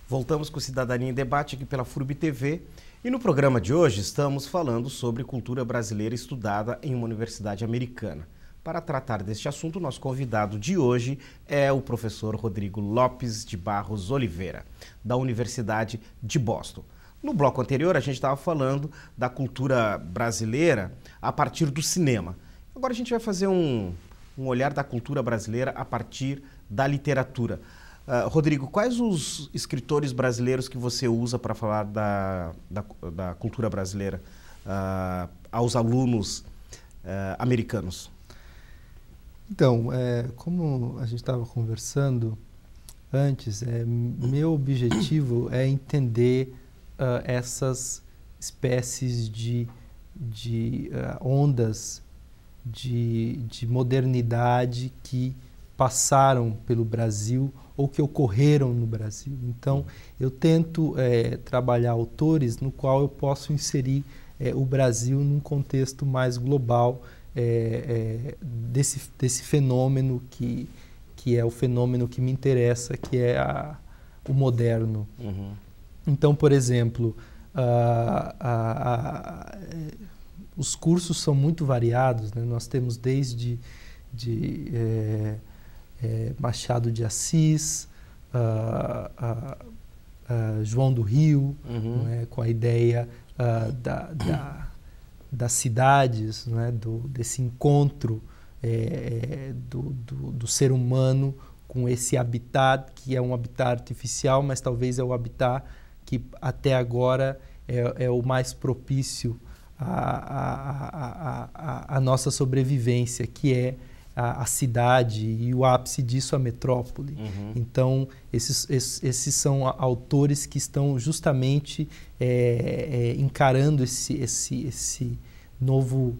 Voltamos com Cidadania em Debate aqui pela FURB TV e no programa de hoje estamos falando sobre cultura brasileira estudada em uma universidade americana. Para tratar deste assunto, nosso convidado de hoje é o professor Rodrigo Lopes de Barros Oliveira, da Universidade de Boston. No bloco anterior, a gente estava falando da cultura brasileira a partir do cinema. Agora a gente vai fazer um olhar da cultura brasileira a partir da literatura. Rodrigo, quais os escritores brasileiros que você usa para falar da cultura brasileira aos alunos americanos? Então, como a gente estava conversando antes, meu objetivo é entender essas espécies de ondas de modernidade que passaram pelo Brasil ou que ocorreram no Brasil. Então, eu tento trabalhar autores no qual eu posso inserir o Brasil num contexto mais global desse fenômeno que é o fenômeno que me interessa, que é o moderno. Uhum. Então, por exemplo, os cursos são muito variados, né? Nós temos desde Machado de Assis, João do Rio, uhum. né? Com a ideia das cidades, né? Desse encontro do ser humano com esse habitat, que é um habitat artificial, mas talvez é o habitat que até agora é o mais propício à nossa sobrevivência, que é a cidade e o ápice disso a metrópole. Uhum. Então, esses são autores que estão justamente encarando esse novo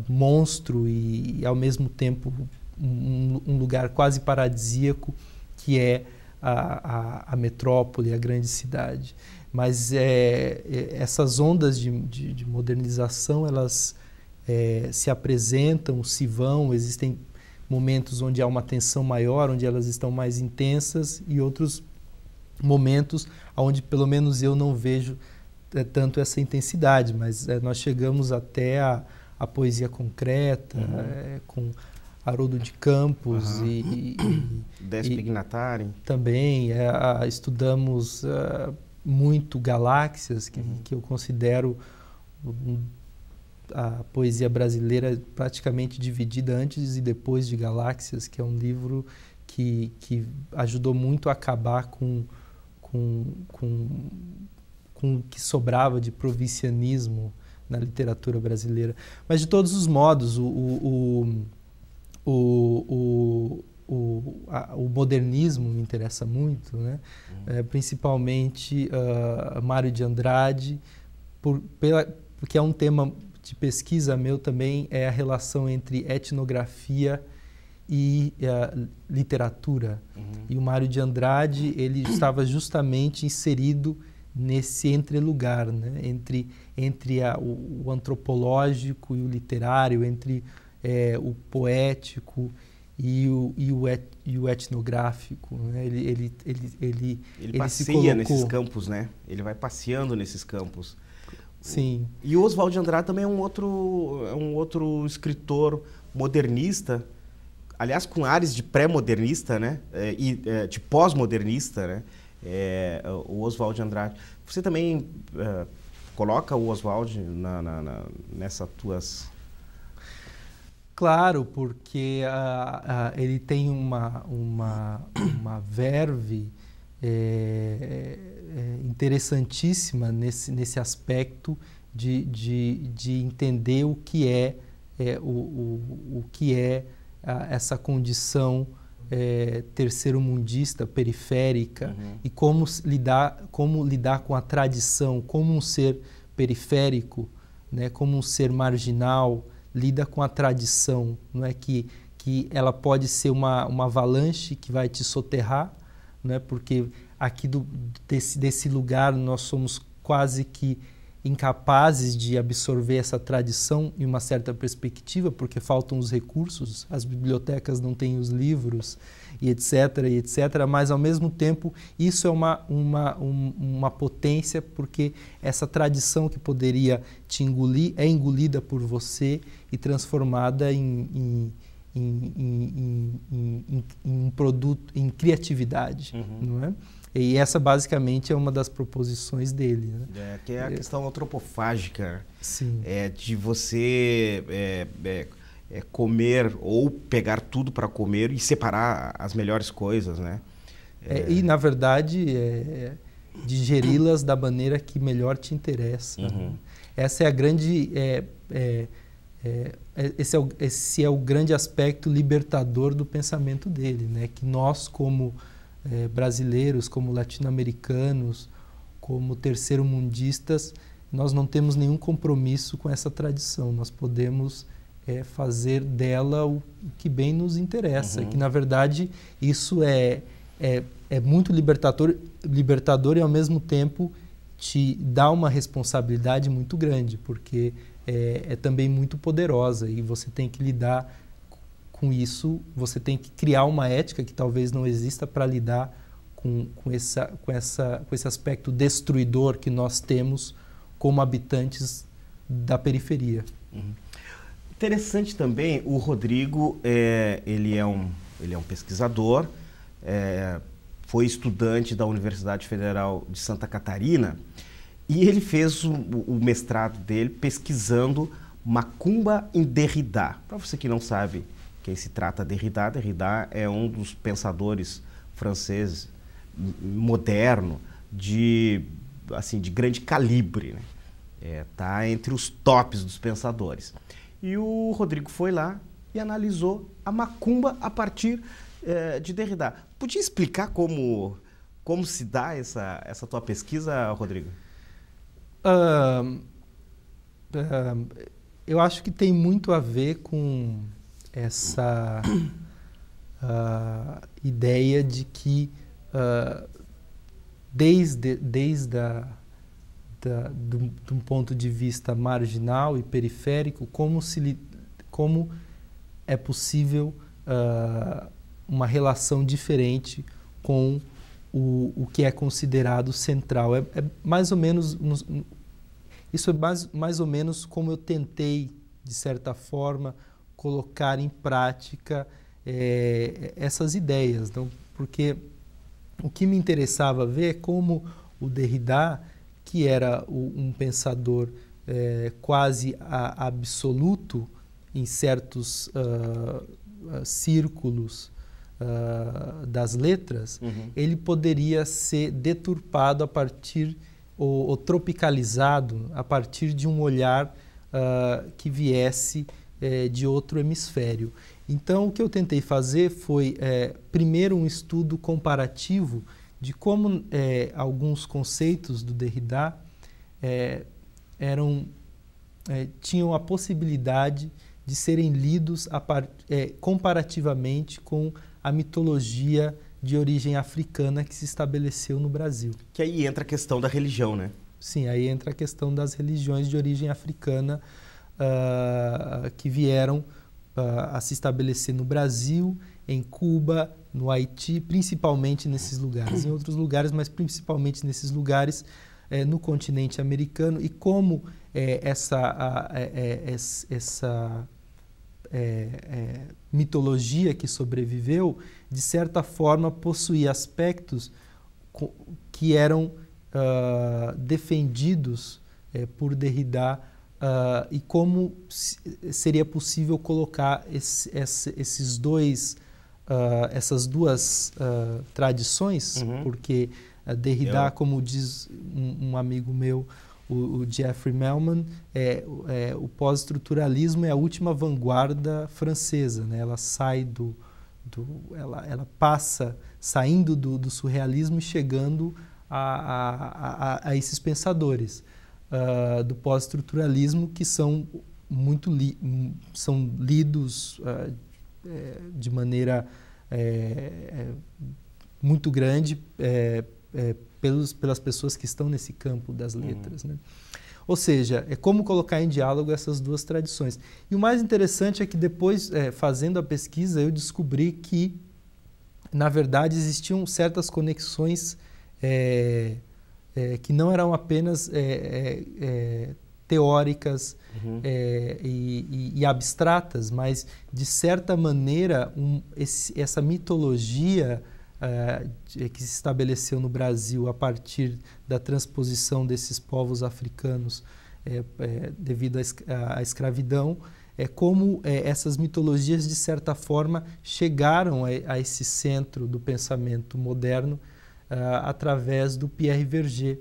monstro e ao mesmo tempo, um lugar quase paradisíaco, que é a metrópole, a grande cidade. Mas essas ondas de modernização, elas se apresentam, se vão, existem momentos onde há uma tensão maior, onde elas estão mais intensas, e outros momentos onde pelo menos eu não vejo tanto essa intensidade, mas nós chegamos até a poesia concreta, uhum. Com Haroldo de Campos, uhum. e Décio Pignatari. Também estudamos muito Galáxias, que eu considero a poesia brasileira praticamente dividida antes e depois de Galáxias, que é um livro que ajudou muito a acabar com o que sobrava de provincianismo na literatura brasileira. Mas, de todos os modos, o modernismo me interessa muito, né? Principalmente Mário de Andrade, porque é um tema de pesquisa meu também, é a relação entre etnografia e literatura. E o Mário de Andrade, ele estava justamente inserido nesse entrelugar, né? Entre o antropológico e o literário, entre o poético e o etnográfico, né? Ele passeia nesses campos, né? Ele vai passeando nesses campos. Sim. E o Oswald de Andrade também é um outro escritor modernista, aliás, com ares de pré-modernista, né? De pós-modernista, né? O Oswald de Andrade. Você também coloca o Oswald nessas tuas... Claro, porque ele tem uma verve interessantíssima nesse aspecto de entender o que é essa condição terceiro-mundista, periférica, e como lidar com a tradição, como um ser periférico, né, como um ser marginal, lida com a tradição, não é que ela pode ser uma avalanche que vai te soterrar, não é? Porque aqui desse lugar nós somos quase que incapazes de absorver essa tradição em uma certa perspectiva, porque faltam os recursos, as bibliotecas não têm os livros, e etc., mas, ao mesmo tempo, isso é uma potência, porque essa tradição que poderia te engolir é engolida por você e transformada em um produto, em criatividade, não é? E essa, basicamente, é uma das proposições dele, né? Que é a questão antropofágica. Sim. De você comer ou pegar tudo para comer e separar as melhores coisas, né? E, na verdade, digeri-las da maneira que melhor te interessa. Né? Essa é a grande... esse é o grande aspecto libertador do pensamento dele, né? Que nós, como brasileiros, como latino-americanos, como terceiro-mundistas, nós não temos nenhum compromisso com essa tradição. Nós podemos fazer dela o que bem nos interessa. Que, na verdade, isso é muito libertador e, ao mesmo tempo, te dá uma responsabilidade muito grande, porque é também muito poderosa e você tem que lidar com isso, você tem que criar uma ética que talvez não exista para lidar com esse aspecto destruidor que nós temos como habitantes da periferia. Interessante também, o Rodrigo, ele é um pesquisador, foi estudante da Universidade Federal de Santa Catarina e ele fez o mestrado dele pesquisando macumba em Derrida. Para você que não sabe quem se trata Derrida, Derrida é um dos pensadores franceses moderno de grande calibre, né? Tá entre os tops dos pensadores. E o Rodrigo foi lá e analisou a macumba a partir de Derrida. Podia explicar como se dá essa tua pesquisa, Rodrigo? Eu acho que tem muito a ver com essa ideia de que desde de um ponto de vista marginal e periférico, como é possível uma relação diferente com o que é considerado central. É mais ou menos, isso é mais ou menos como eu tentei, de certa forma, colocar em prática essas ideias. Então, porque o que me interessava ver é como o Derrida, que era um pensador quase absoluto em certos círculos das letras, ele poderia ser deturpado a partir, ou tropicalizado a partir de um olhar que viesse de outro hemisfério. Então, o que eu tentei fazer foi, primeiro, um estudo comparativo de como alguns conceitos do Derrida tinham a possibilidade de serem lidos comparativamente com a mitologia de origem africana que se estabeleceu no Brasil. Que aí entra a questão da religião, né? Sim, aí entra a questão das religiões de origem africana que vieram a se estabelecer no Brasil, em Cuba, no Haiti, principalmente nesses lugares. Em outros lugares, mas principalmente nesses lugares no continente americano. E como essa mitologia que sobreviveu, de certa forma, possuía aspectos que eram defendidos por Derrida, e como seria possível colocar essas duas tradições, porque Derrida, como diz um amigo meu, o Jeffrey Melman, o pós-estruturalismo é a última vanguarda francesa, né? Ela sai ela passa saindo do surrealismo e chegando a esses pensadores do pós-estruturalismo, que são são lidos de maneira muito grande pelas pessoas que estão nesse campo das letras, né? Ou seja, é como colocar em diálogo essas duas tradições. E o mais interessante é que depois, fazendo a pesquisa, eu descobri que, na verdade, existiam certas conexões que não eram apenas teóricas e abstratas, mas, de certa maneira, essa mitologia que se estabeleceu no Brasil a partir da transposição desses povos africanos devido à escravidão, como essas mitologias, de certa forma, chegaram a esse centro do pensamento moderno através do Pierre Verger,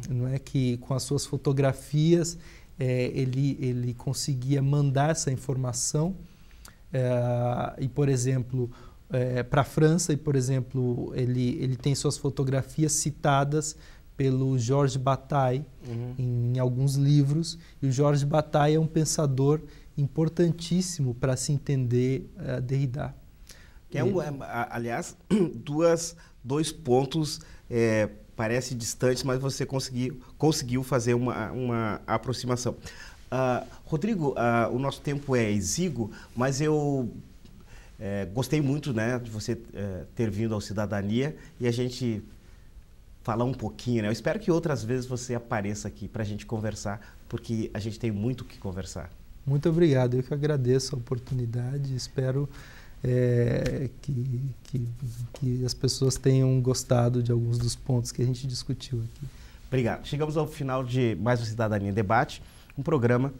não é? Que, com as suas fotografias, ele conseguia mandar essa informação e, por exemplo, para a França, e, por exemplo, ele tem suas fotografias citadas pelo Georges Bataille em alguns livros, e o Georges Bataille é um pensador importantíssimo para se entender Derrida. Aliás, dois pontos parecem distantes, mas você conseguiu fazer uma aproximação. Rodrigo, o nosso tempo é exíguo, mas eu gostei muito, né, de você ter vindo ao Cidadania e a gente falar um pouquinho, né? Eu espero que outras vezes você apareça aqui para a gente conversar, porque a gente tem muito o que conversar. Muito obrigado, eu que agradeço a oportunidade, espero que as pessoas tenham gostado de alguns dos pontos que a gente discutiu aqui. Obrigado. Chegamos ao final de mais um Cidadania em Debate, um programa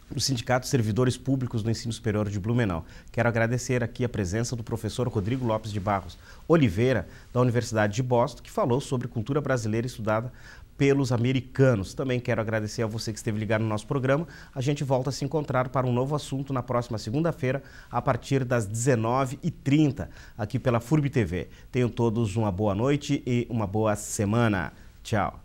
do Sindicato de Servidores Públicos do Ensino Superior de Blumenau. Quero agradecer aqui a presença do professor Rodrigo Lopes de Barros Oliveira, da Universidade de Boston, que falou sobre cultura brasileira estudada pelos americanos. Também quero agradecer a você que esteve ligado no nosso programa. A gente volta a se encontrar para um novo assunto na próxima segunda-feira, a partir das 19h30, aqui pela FURB TV. Tenham todos uma boa noite e uma boa semana. Tchau.